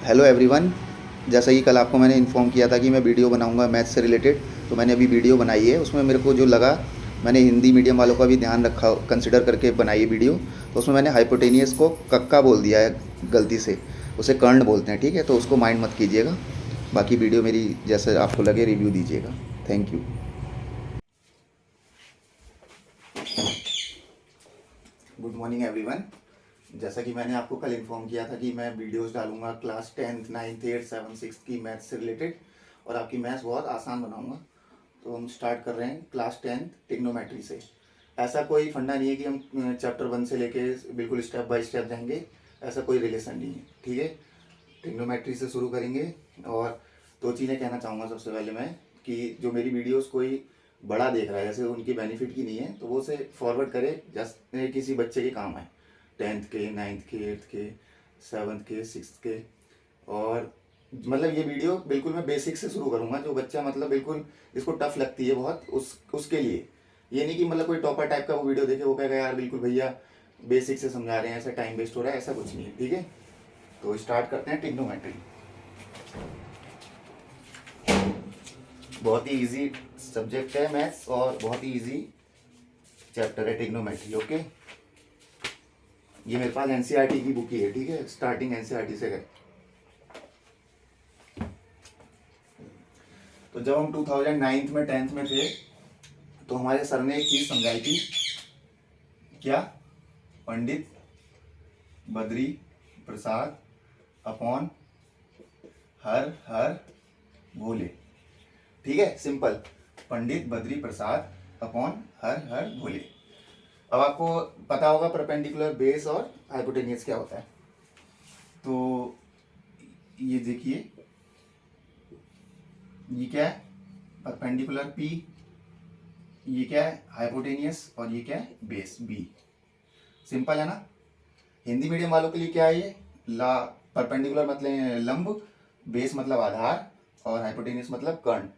Hello everyone. जैसा कि कल आपको मैंने इन्फॉर्म किया था कि मैं वीडियो बनाऊंगा मैथ से रिलेटेड, तो मैंने अभी वीडियो बनाई है। उसमें मेरे को जो लगा, मैंने हिंदी मीडियम वालों का भी ध्यान रखा, कंसिडर करके बनाई है वीडियो। तो उसमें मैंने हाइपोटेनियस को कक्का बोल दिया है गलती से। उसे कर्ण बोलते हैं, ठीक है? तो उसको माइंड मत कीजिएगा। बाकी वीडियो मेरी जैसे आपको लगे रिव्यू दीजिएगा। Thank you. Good morning everyone. जैसा कि मैंने आपको कल इन्फॉर्म किया था कि मैं वीडियोस डालूंगा class 10th 9th 8th 7th 6th की मैथ्स से रिलेटेड, और आपकी मैथ्स बहुत आसान बनाऊंगा। तो हम स्टार्ट कर रहे हैं क्लास 10th टिग्नोमेट्री से। ऐसा कोई फंडा नहीं है कि हम चैप्टर 1 से लेके बिल्कुल स्टेप बाय स्टेप जाएंगे। ऐसा कोई रिलेशन नहीं है, ठीक है? टिग्नोमेट्री से शुरू करेंगे। और दो चीज़ें कहना चाहूँगा सबसे पहले मैं, कि जो मेरी वीडियोस कोई बड़ा देख रहा है, जैसे उनकी बेनिफिट की नहीं है, तो वो उसे फॉरवर्ड करे जैसे किसी बच्चे के काम है। 10th के, 9th के, 8th के, 7th के, 6th के। और मतलब ये वीडियो बिल्कुल मैं बेसिक से शुरू करूँगा। जो बच्चा मतलब बिल्कुल जिसको टफ लगती है बहुत, उसके लिए। ये नहीं कि मतलब कोई टॉपर टाइप का वो वीडियो देखे वो कहेगा यार बिल्कुल भैया बेसिक से समझा रहे हैं, ऐसा टाइम वेस्ट हो रहा है, ऐसा कुछ नहीं है, ठीक है? तो स्टार्ट करते हैं टिग्नोमेट्री। बहुत ही इजी सब्जेक्ट है मैथ्स, और बहुत ही इजी चैप्टर है टिग्नोमेट्री। ओके, ये मेरे पास एनसीईआरटी की बुक ही है, ठीक है? स्टार्टिंग एनसीईआरटी से है। तो जब हम 2009 में 10th में थे, तो हमारे सर ने एक चीज समझाई थी। क्या? पंडित बद्री प्रसाद अपॉन हर हर भोले। ठीक है, simple. Pandit Badri Prasad upon her हर भोले। अब आपको पता होगा परपेंडिकुलर बेस और हाइपोटेनियस क्या होता है। तो ये देखिए, ये क्या है? Perpendicular P. ये क्या है? हाइपोटेनियस। और ये क्या है? Base B. सिंपल है ना? हिंदी मीडियम वालों के लिए क्या है ये? ला परपेंडिकुलर मतलब लंब, बेस मतलब आधार, और हाइपोटेनियस मतलब कर्ण।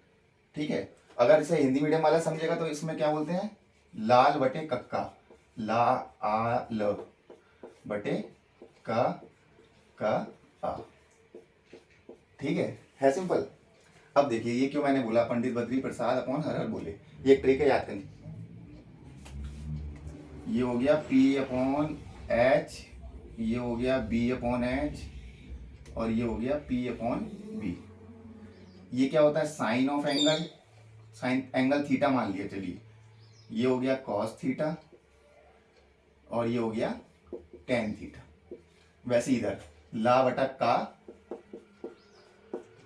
ठीक है? अगर इसे हिंदी मीडियम वाला समझेगा तो इसमें क्या बोलते हैं? लाल बटे कक्का। ला आ ल बटे का आ। ठीक है सिंपल। अब देखिए, ये क्यों मैंने बोला पंडित बद्री प्रसाद अपॉन हर हर बोले। ये एक ट्रिक है याद करनी। ये हो गया P अपॉन एच, ये हो गया B अपॉन एच, और ये हो गया P अपॉन बी। ये क्या होता है? Sine of angle. Sine angle theta मान लिया, चलिए। ये हो गया कॉस थीटा, और ये हो गया टेन थीटा। वैसे इधर ला बटा का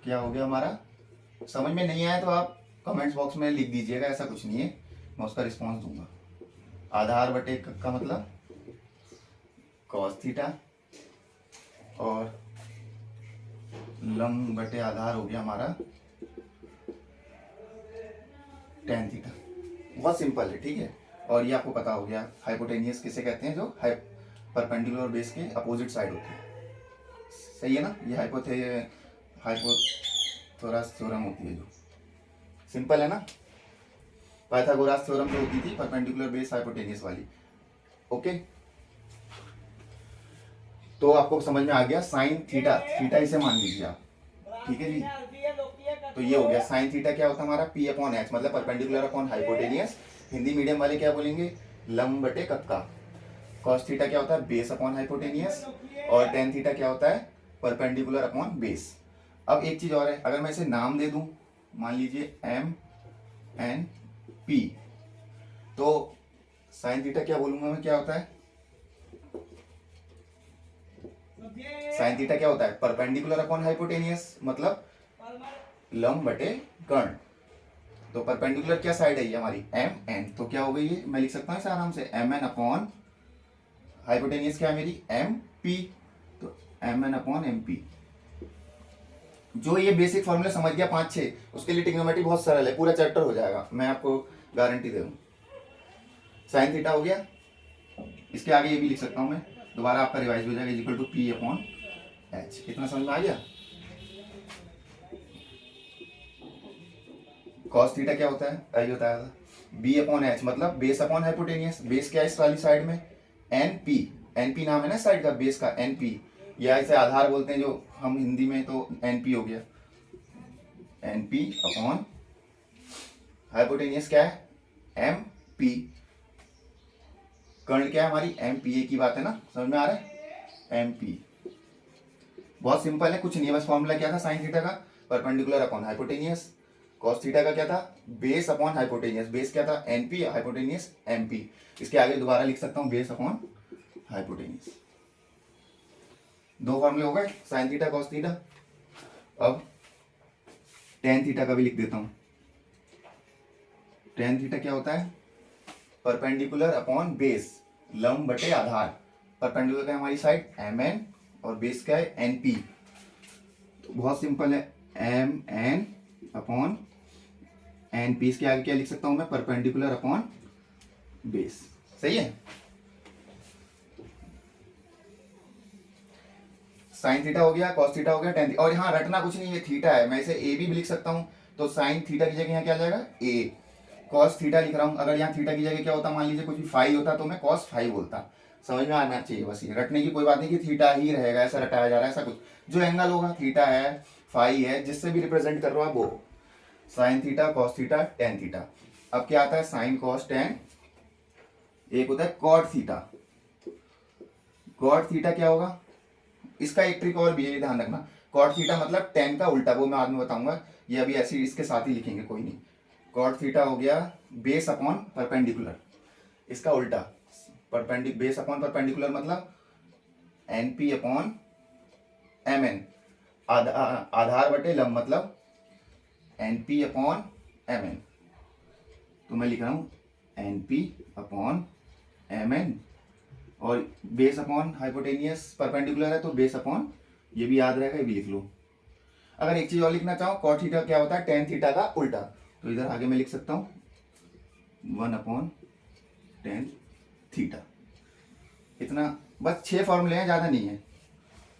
क्या हो गया हमारा? समझ में नहीं आया तो आप कमेंट्स बॉक्स में लिख दीजिएगा, ऐसा कुछ नहीं है, मैं उसका रिस्पॉन्स दूंगा। आधार बटे का मतलब कॉस थीटा, और लंब बटे आधार हो गया हमारा टेन थीटा। बहुत सिंपल है, ठीक है? और ये आपको पता हो गया हाइपोटेनियस किसे कहते हैं? जो परपेंडिकुलर बेस के अपोजिट साइड होती है। सही है ना? ये हाइपोथोरस थ्योरम होती है जो। सिंपल है ना? पाइथागोरस थ्योरम जो होती थी परपेंडिकुलर बेस हाइपोटेनियस वाली। ओके, तो आपको समझ में आ गया। साइन थीटा, थीटा इसे मान लीजिए आप, ठीक है जी? तो ये हो गया साइन थीटा। क्या होता है हमारा? P अपॉन एच, मतलब perpendicular upon hypotenuse. Hindi medium वाले क्या बोलेंगे? लंब बटे कक्का। कॉस थीटा क्या होता है? Base upon hypotenuse. और टेन थीटा क्या होता है? Perpendicular upon base. अब एक चीज और है, अगर मैं इसे नाम दे दूं, मान लीजिए MNP, तो साइन थीटा क्या बोलूंगा मैं? क्या होता है? साइन थीटा क्या होता है? परपेंडिकुलर अपॉन हाइपोटेनियस, मतलब लंब बटे कर्ण। तो परपेंडिकुलर क्या साइड है ये हमारी? MN। तो क्या हो गई ये? मैं लिख सकता हूँ इसे आराम से, MN अपॉन हाइपोटेनियस क्या है मेरी? MP। तो MN अपॉन MP। जो ये बेसिक फॉर्मूला समझ गया 5-6, उसके लिए ट्रिग्नोमेट्री बहुत सरल है, पूरा चैप्टर हो जाएगा, मैं आपको गारंटी दे दूँ। साइन थीटा हो गया। इसके आगे ये भी लिख सकता हूँ मैं, दोबारा आपका रिवाइज हो जाएगा, equal to P upon H. इतना समझ में आ गया? कॉस थीटा क्या होता है? अभी बताया था। B अपॉन एच मतलब बेस अपॉन हाइपोटेनियस। बेस क्या है इस वाली साइड में? NP। NP नाम है ना साइड का, बेस का NP। या इसे आधार बोलते हैं जो हम हिंदी में, तो एनपी हो गया, एनपी अपॉन हाइपोटेनियस क्या है, एम पी। कर्ण क्या है हमारी, एम पी, ए की बात है ना, समझ में आ रहा है, एम पी। बहुत सिंपल है, कुछ नहीं है, बस फॉर्मूला क्या था साइन थीटा का, perpendicular upon hypotenuse. Cos theta का क्या था, बेस अपॉन हाइपोटेनियस, बेस क्या था एनपी, हाइपोटेनियस एमपी। इसके आगे दोबारा लिख सकता हूँ बेस अपॉन हाइपोटेनियस। दो फॉर्मूले हो गए, साइन थीटा कॉस थीटा। अब टेन थीटा का भी लिख देता हूँ। टेन थीटा क्या होता है, परपेंडिकुलर अपॉन बेस, लंब बटे आधार। परपेंडिकुलर का हमारी साइड एम एन और बेस क्या है एन पी। तो बहुत सिंपल है, M N upon N P. इसके आगे क्या लिख सकता हूं मैं, परपेंडिकुलर अपॉन बेस। सही है। साइन थीटा हो गया, कॉस थीटा हो गया, टेन, और यहाँ रटना कुछ नहीं, ये थीटा है, मैं इसे ए भी लिख सकता हूँ। तो साइन थीटा की जगह यहाँ क्या आ जाएगा, ए। कॉस थीटा लिख रहा हूँ, अगर यहाँ थीटा की जगह क्या होता, मान लीजिए कुछ भी फाइव होता तो मैं कॉस फाइव बोलता। समझ में आना चाहिए बस, ये रटने की कोई बात नहीं कि थीटा ही रहेगा, ऐसा रटाया जा रहा है, ऐसा कुछ। जो एंगल होगा थीटा है, फाइव है, जिससे भी रिप्रेजेंट कर रहा है वो। Sine theta, cos theta, tan theta. अब क्या आता है, साइन कॉस टेन। एक होता है कॉट थीटा। कॉट थीटा क्या होगा, इसका एक ट्रिक और भी है, ध्यान रखना। कॉट थीटा मतलब टेन का उल्टा, वो मैं बाद में बताऊंगा, ये अभी ऐसे इसके साथ ही लिखेंगे, कोई नहीं। कॉट थीटा हो गया बेस अपॉन परपेंडिकुलर, इसका उल्टा बेस अपॉन परपेंडिकुलर मतलब एनपी अपॉन एम एन। आधार बटे लंब मतलब एनपी अपॉन एम एन। तो मैं लिख रहा हूं एनपी अपॉन एम एन, और बेस अपॉन हाइपोटेनियस परपेंडिकुलर है तो बेस अपॉन, ये भी याद रहेगा, ये भी लिख लो। अगर एक चीज और लिखना चाहो, कॉट थीटा क्या होता है, टेन थीटा का उल्टा। तो इधर आगे मैं लिख सकता हूं 1 अपॉन टेन थीटा। इतना बस 6 फॉर्मूले हैं, ज्यादा नहीं है।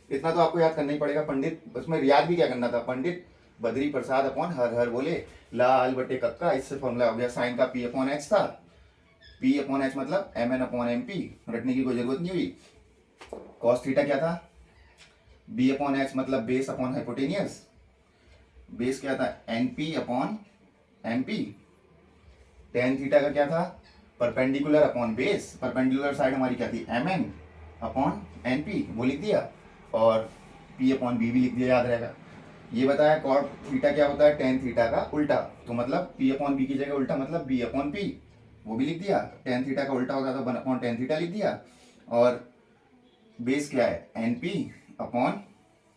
इतना तो आपको याद करना ही पड़ेगा। पंडित, उसमें याद भी क्या करना था, पंडित बद्री प्रसाद अपॉन हर हर बोले लाल बटे कक्का, इससे फॉर्मूला हो गया। साइन का पी अपॉन एच था, पी अपॉन एच मतलब M N upon M P, रटने की कोई जरूरत नहीं हुई। कॉस थीटा क्या था, बी अपॉन एच मतलब बेस अपॉन हाइपोटेनियस, बेस क्या था N P upon M P. Tan theta का क्या था, perpendicular upon base, perpendicular side हमारी क्या थी M N upon N P, वो लिख दिया, और पी अपॉन बी भी लिख दिया, याद रहेगा। ये बताया कॉट थीटा क्या होता है, टेन थीटा का उल्टा, तो मतलब पी अपॉन बी की जगह उल्टा मतलब बी अपॉन पी, वो भी लिख दिया। टेन थीटा का उल्टा होता तो 1 अपॉन टेन थीटा लिख दिया, और बेस क्या है एन पी अपॉन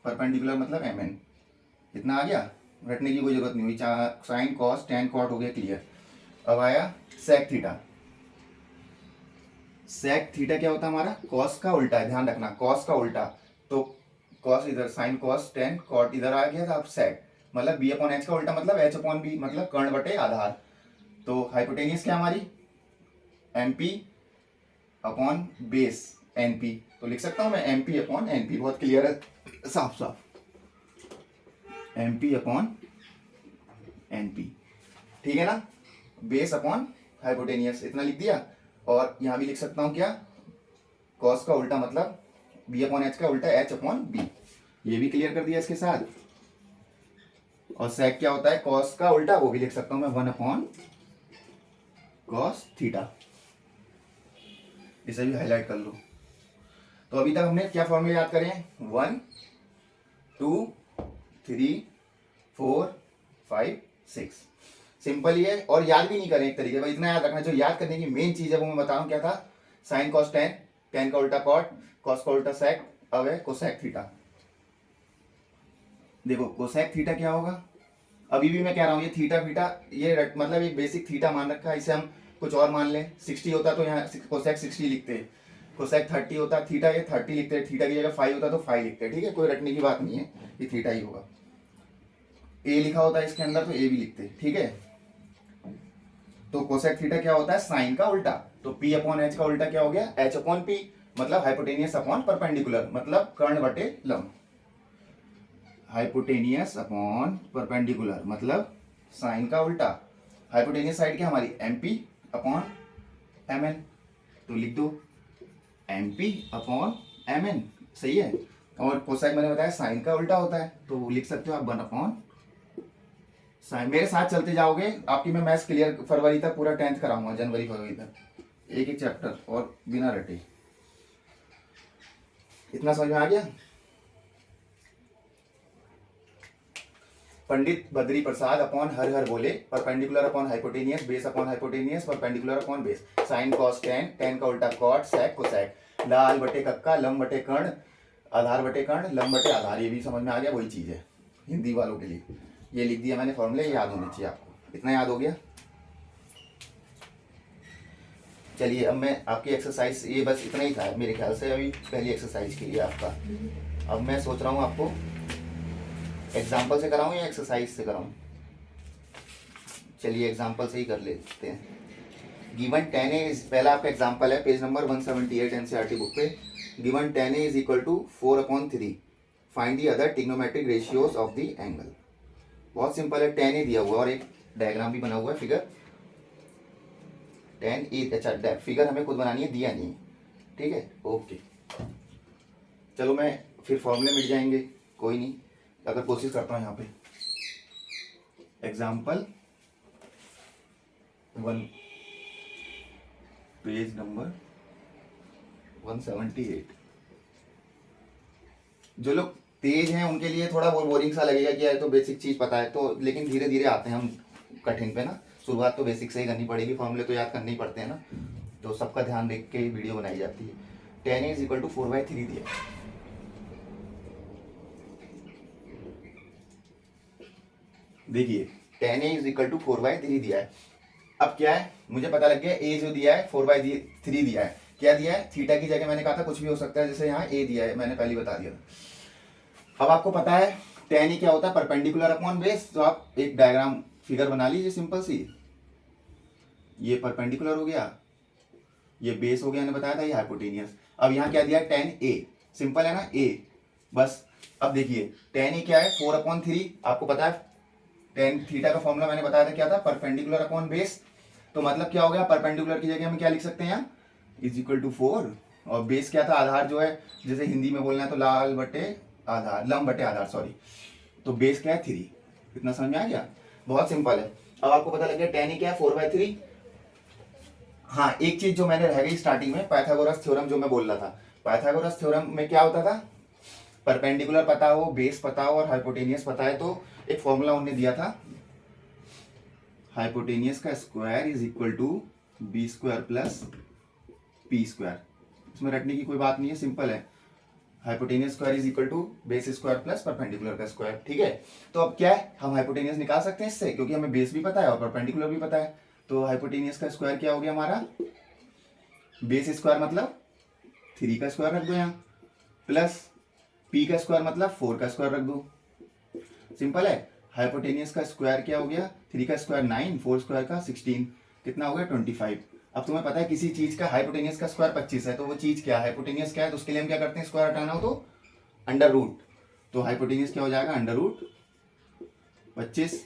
परपेंडिकुलर मतलब एम एन। इतना आ गया, रटने की कोई जरूरत नहीं हुई। साइन कॉस टेन कॉट हो गया, क्लियर। अब आया सेक थीटा। सेक थीटा क्या होता है हमारा, कॉस का उल्टा है, ध्यान रखना, कॉस का उल्टा। तो कॉस इधर, साइन कॉस टेन, कॉट इधर आ गया था, अब सेक मतलब बी अपॉन एच का उल्टा मतलब एच अपॉन बी, मतलब कर्ण बटे आधार। तो हाइपोटेनियस क्या हमारी M P upon base N P. तो लिख सकता हूं मैं M P upon N P, बहुत क्लियर है, साफ साफ, M P upon N P, ठीक है ना। बेस अपॉन हाइपोटेनियस, इतना लिख दिया। और यहां भी लिख सकता हूं क्या, कॉस का उल्टा मतलब बी अपॉन एच का उल्टा एच अपॉन बी, ये भी क्लियर कर दिया इसके साथ। और सेक क्या होता है, कॉस का उल्टा, वो भी लिख सकता हूं मैं 1 अपॉन कॉस थीटा, इसे भी हाईलाइट कर लो। तो अभी तक हमने क्या फॉर्मूले याद करे हैं, 1 2 3 4 5 6, सिंपल ही है, और याद भी नहीं करें एक तरीके, भाई इतना याद रखना। जो याद करने की मेन चीज है वो मैं बता रहा हूं, क्या था, साइन कॉस टेन, टेन का उल्टा कॉट, कॉस का उल्टा सेक, अब है कोसेक थीटा। देखो कोसेक थीटा क्या होगा, अभी भी मैं कह रहा हूं ये थीटा फीटा, ये मतलब एक बेसिक थीटा मान रखा है, इसे हम कुछ और मान लें। 60 होता तो यहाँ कोसेक 60 लिखते, कोसेक 30 होता, थीटा ये 30 लिखते, थीटा की जगह 5 होता तो 5 लिखते, ठीक है, कोई रटने की बात नहीं है, ये थीटा ही होगा। ए लिखा होता है इसके अंदर तो ए भी लिखते, ठीक है। तो कोसेक थीटा क्या होता है, साइन का उल्टा। तो पी अपॉन एच का उल्टा क्या हो गया, एच अपॉन पी, मतलब हाइपोटेनियस अपॉन परपेंडिकुलर मतलब कर्ण बटे लंब। हाइपोटेनियस अपॉन परपेंडिकुलर मतलब साइन का उल्टा। हाइपोटेनियस साइड क्या हमारी M P upon M N, तो लिख दो M P upon M N, सही है। और कोसेक मैंने बताया साइन का उल्टा होता है, तो लिख सकते हो आप 1/, साइन। मेरे साथ चलते जाओगे, आपकी मैं मैथ्स क्लियर फरवरी तक पूरा 10th कराऊंगा, जनवरी फरवरी तक, एक एक चैप्टर और बिना रटे। इतना समझ में आ गया? पंडित बद्री प्रसाद अपॉन हर हर बोले, perpendicular upon hypotenuse, base upon hypotenuse, perpendicular upon base, sine cos tan, ten का उल्टा कॉट, सेक कोसेक, लाल बटे कक्का, लम बटे कर्ण, आधार बटे कर्ण, लम बटे आधार। ये भी समझ में आ गया, वही चीज है हिंदी वालों के लिए। ये लिख दिया मैंने, फॉर्मूले याद होने चाहिए आपको। इतना याद हो गया? चलिए अब मैं आपकी एक्सरसाइज, ये बस इतना ही था मेरे ख्याल से अभी पहली एक्सरसाइज के लिए आपका। अब मैं सोच रहा हूँ आपको एग्जाम्पल से कराऊं या एक्सरसाइज से कराऊं? चलिए एग्जाम्पल से ही कर लेते हैं। गिवन tan a इज, पहला आपका एग्जाम्पल है पेज नंबर 178 एनसीईआरटी बुक पे। Given tan a is equal to 4/3, find the other trigonometric ratios of the angle. बहुत सिंपल है, tan a दिया हुआ है और एक डायग्राम भी बना हुआ है, फिगर tan a। अच्छा फिगर हमें खुद बनानी है, दिया नहीं, ठीक है, ओके। चलो मैं फिर फॉर्मूले मिट जाएंगे, कोई नहीं, अगर कोशिश करता हूँ यहाँ पे। Example 1, page number 178। जो लोग तेज हैं उनके लिए थोड़ा बहुत बोरिंग सा लगेगा कि यार तो बेसिक चीज पता है, तो लेकिन धीरे धीरे आते हैं हम कठिन पे ना। शुरुआत तो बेसिक से ही करनी पड़ेगी, फॉर्मूले तो याद करने ही पड़ते हैं ना, तो सबका ध्यान देख के वीडियो बनाई जाती है। tan a is equal to 4/3 दिया, देखिए tan a is equal to 4/3 दिया है। अब क्या है, मुझे पता लग गया a जो दिया है 4/3 दिया है। क्या दिया है? थीटा की जगह मैंने कहा था कुछ भी हो सकता है, जैसे यहाँ a दिया है, मैंने पहले बता दिया था। अब आपको पता है tan a क्या होता है? Perpendicular upon base. तो आप एक डायग्राम फिगर बना लीजिए सिंपल सी। ये परपेंडिकुलर हो गया, ये बेस हो गया, मैंने बताया था, ये हाइपोटेनियस। अब यहाँ क्या दिया? tan a, सिंपल है ना, a बस। अब देखिए tan a क्या है? 4/3। आपको पता है tan थीटा का फॉर्मूला मैंने बताया था क्या था? Perpendicular upon base. तो मतलब क्या हो गया? परपेंडिकुलर की जगह हम क्या लिख सकते हैं यहाँ? इज इक्वल टू 4, और बेस क्या था? आधार जो है, जैसे हिंदी में बोलना है तो लाल बटे आधार, लम बटे आधार, सॉरी। तो बेस क्या है? 3। इतना समझ में आ गया? बहुत सिंपल है। अब आपको पता लग गया tan क्या है? 4/3। हाँ, एक चीज जो मैंने रह गई स्टार्टिंग में, पाइथागोरस थ्योरम जो मैं बोल रहा था। पाइथागोरस थ्योरम में क्या होता था? परपेंडिकुलर पता हो, बेस पता हो और हाइपोटेनियस पता है तो एक फॉर्मूला उन्होंने दिया था, हाइपोटेनियस का square is equal to B square plus P square. इसमें रटने की कोई बात नहीं है, सिंपल है। Hypotenuse square is equal to base square plus perpendicular का स्क्वायर, ठीक है। तो अब क्या है, हम हाइपोटेनियस निकाल सकते हैं इससे, क्योंकि हमें बेस भी पता है और परपेंडिकुलर भी पता है। तो हाइपोटेनियस का स्क्वायर क्या हो गया हमारा? बेस स्क्वायर मतलब 3 का स्क्वायर रख दो यहाँ, प्लस पी का स्क्वायर मतलब 4 का स्क्वायर रख दो, सिंपल है। हाइपोटेनियस का स्क्वायर क्या हो गया? 3 का स्क्वायर 9, 4 स्क्वायर का 16, कितना हो गया? 25। अब तुम्हें पता है किसी चीज का हाइपोटेनियस का स्क्वायर 25 है, तो वो चीज क्या है? हाइपोटेनियस क्या है? तो उसके लिए हम क्या करते हैं? स्क्वायर हटाना हो तो अंडर रूट। तो हाइपोटेनियस क्या हो जाएगा? Under root 25।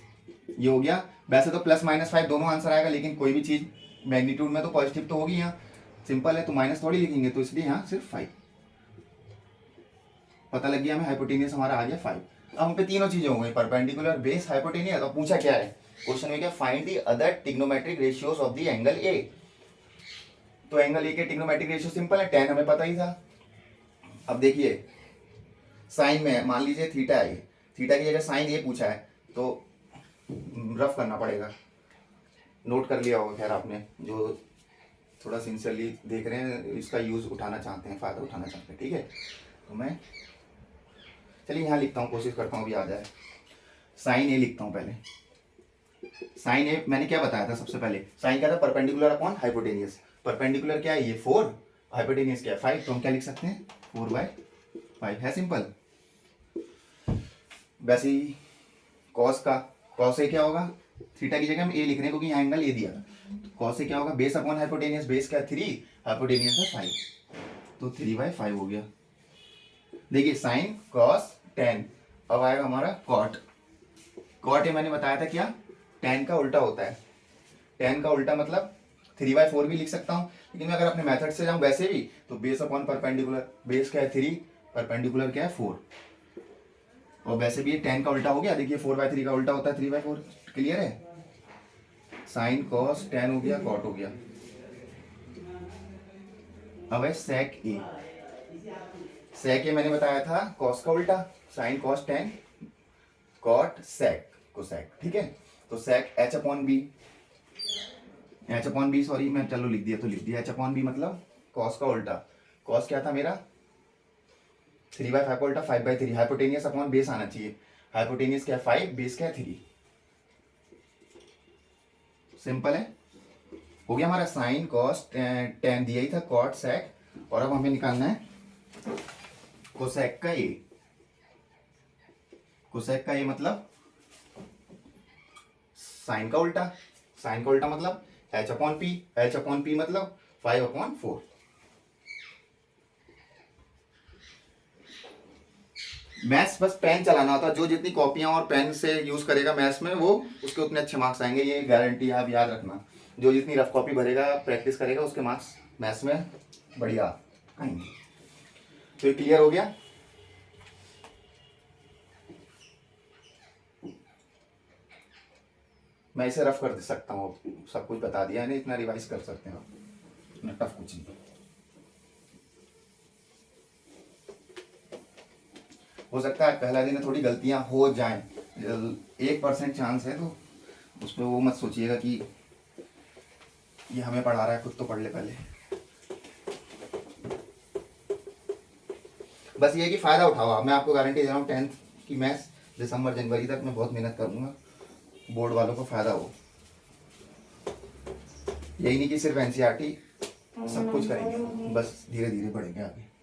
ये हो गया। वैसे तो +-5 दोनों आंसर आएगा, लेकिन कोई भी चीज मैग्नीट्यूड में तो पॉजिटिव तो होगी यहाँ, सिंपल है, तो माइनस थोड़ी लिखेंगे, तो इसलिए यहाँ सिर्फ 5। पता लग गया हमें, हाइपोटेनियस हमारा आ गया 5। अब हम पे तीनों चीजें हो गई, परपेंडिकुलर, बेस, हाइपोटेनियस। और पूछा क्या है क्वेश्चन में? क्या? Find the other trigonometric ratios of the angle A. तो एंगल ए के ट्रिग्नोमेट्रिक रेशियो सिंपल है, tan हमें पता ही था। अब देखिए साइन में मान लीजिए थीटा है, थीटा की जगह साइन ए पूछा है, तो रफ करना पड़ेगा। नोट कर लिया होगा खैर आपने, जो थोड़ा सिंसियरली देख रहे हैं, इसका यूज उठाना चाहते हैं, फायदा उठाना चाहते हैं, ठीक है। तो मैं चलिए यहाँ लिखता हूँ, कोशिश करता हूँ अभी आ जाए। साइन ए लिखता हूँ पहले। साइन ए मैंने क्या बताया था सबसे पहले? साइन क्या था? Perpendicular upon hypotenuse. परपेंडिकुलर क्या है? ये 4, हाइपोटेनियस क्या है? 5। तो हम क्या लिख सकते हैं? 4/5 है, सिंपल। वैसे ही कॉस का, कॉस ए क्या होगा? थीटा की जगह हम ए लिख रहे हैं क्योंकि यहाँ एंगल ए दिया था। कॉस ए क्या होगा? बेस अपॉन हाइपोटेनियस, बेस क्या है? 3, हाइपोटेनियस है 5, तो 3/5 हो गया। देखिए साइन कॉस टेन। अब आएगा हमारा कॉट। कॉट ये मैंने बताया था क्या? tan का उल्टा होता है। tan का उल्टा मतलब 3/4 भी लिख सकता हूँ, लेकिन मैं अगर अपने मेथड से जाऊँ वैसे भी, तो बेस अपॉन परपेंडिकुलर, बेस क्या है? 3, परपेंडिकुलर क्या है 4। और वैसे भी ये 10 का उल्टा हो गया, देखिए 4/3 का उल्टा होता है 3/4। क्लियर है? साइन कॉस 10 हो गया, कॉट हो गया। अब है सेक ए। सेक ए मैंने बताया था कॉस का उल्टा, sine cos 10 cot sec cosec. ठीक है, तो सेक h/b, h/b सॉरी मैं चलो लिख दिया तो लिख दिया, h/b मतलब कॉस का उल्टा। कॉस क्या था मेरा 3/5 का उल्टा 5/3, हाइपोटेनियस अपॉन बेस आना चाहिए। हाइपोटेनियस क्या है 5, बेस क्या है 3। सिंपल है, हो गया हमारा साइन कॉस 10 दिया ही था, कॉट सेक, और अब हमें निकालना है कोसेक का ए। कोसेक का ए मतलब साइन का उल्टा, साइन का उल्टा मतलब h/p, h/p मतलब 5/4। मैथ्स बस पेन चलाना होता है, जो जितनी कॉपियां और पेन से यूज करेगा मैथ्स में वो उसके उतने अच्छे मार्क्स आएंगे, ये गारंटी आप याद रखना। जो जितनी रफ कॉपी भरेगा प्रैक्टिस करेगा उसके मार्क्स मैथ्स में बढ़िया आएंगे। तो ये क्लियर हो गया। मैं इसे रफ कर सकता हूँ, सब कुछ बता दिया नहीं, इतना रिवाइज कर सकते हैं आप, इतना टफ कुछ नहीं। हो सकता है पहला दिन थोड़ी गलतियां हो जाएं, 1% चांस है, तो उसमें वो मत सोचिएगा कि ये हमें पढ़ा रहा है, खुद तो पढ़ ले पहले। बस ये है कि फायदा उठाओ, मैं आपको गारंटी दे रहा हूँ 10th की मैथ्स दिसंबर जनवरी तक मैं बहुत मेहनत करूंगा, बोर्ड वालों को फायदा हो। यही नहीं कि सिर्फ एनसीईआरटी सब कुछ करेंगे, बस धीरे धीरे बढ़ेंगे आगे।